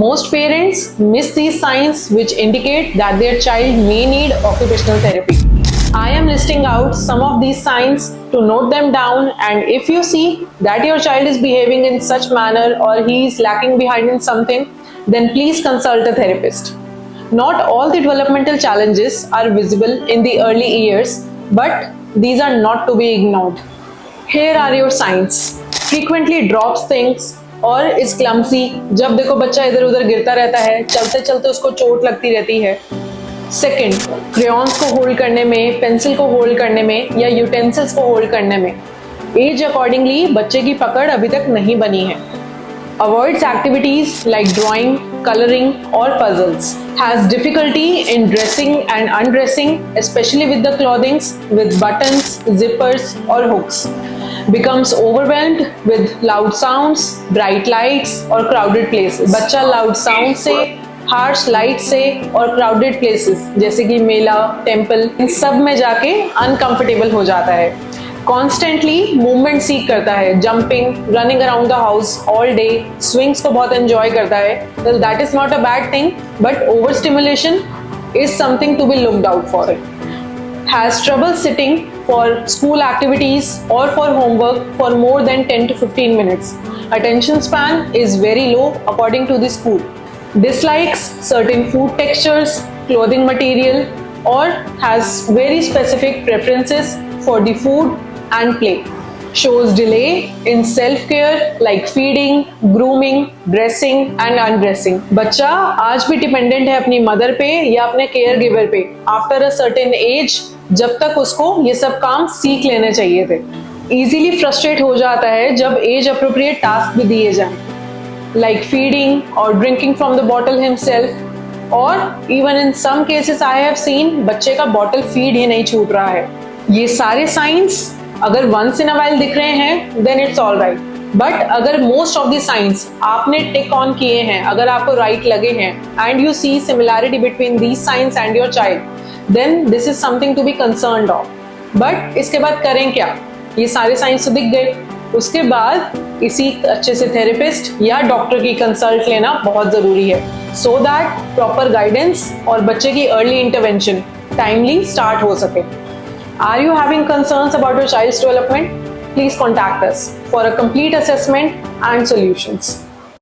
Most parents miss these signs which indicate that their child may need occupational therapy. I am listing out some of these signs to note them down, and if you see that your child is behaving in such manner or he is lacking behind in something, then please consult a therapist. Not all the developmental challenges are visible in the early years, but these are not to be ignored. Here are your signs. Frequently drops things और is clumsy. जब देखो बच्चा इधर उधर गिरता रहता है, चलते चलते उसको चोट लगती रहती है. सेकेंड, क्रेयॉन्स को होल्ड करने में, पेंसिल को होल्ड करने में या यूटेंसिल्स को होल्ड करने में एज अकॉर्डिंगली बच्चे की पकड़ अभी तक नहीं बनी है. Avoids activities like drawing, coloring or puzzles. Has difficulty in dressing and undressing, especially with the clothings with buttons, zippers or hooks. Becomes overwhelmed with loud sounds, bright lights or crowded places. बच्चा loud sound से, harsh light से और crowded places जैसे कि मेला, temple, इन सब में जाके uncomfortable हो जाता है. कॉन्स्टेंटली मूवमेंट सीख करता है, jumping, running around the house all day, swings को बहुत एंजॉय करता है. Well that is not a bad thing, but over stimulation is something to be looked out for. It has trouble sitting for school activities और for homework for more than 10 to 15 minutes. Attention span is very low according to the school. Dislikes certain food textures, clothing material, or has very specific preferences for the food and play. Shows delay in self-care like feeding, grooming, dressing and undressing. बच्चा आज भी dependent है अपनी mother पे या अपने care giver पे. After a certain age जब तक उसको ये सब काम सीख लेने चाहिए थे. इजीली फ्रस्ट्रेट हो जाता है जब एज अप्रोप्रिएट टास्क भी दिए जाएं, like feeding or drinking from the bottle himself, or even in some cases I have seen बच्चे का बॉटल फीड ही नहीं छूट रहा है. ये सारे साइंस अगर once in a while दिख रहे हैं then it's all right, but अगर most of the signs आपने टिक ऑन किए हैं, अगर आपको राइट लगे हैं and you see similarity between these signs and your child, then this is something to be concerned of. but इसके बाद करें क्या? ये सारे साइंस तो दिख गए, उसके बाद इसी अच्छे से थेरेपिस्ट या डॉक्टर की कंसल्ट लेना बहुत जरूरी है, सो दैट प्रॉपर गाइडेंस और बच्चे की अर्ली इंटरवेंशन टाइमली स्टार्ट हो सके. Are you having concerns about your child's development? Please contact us for a complete assessment and solutions.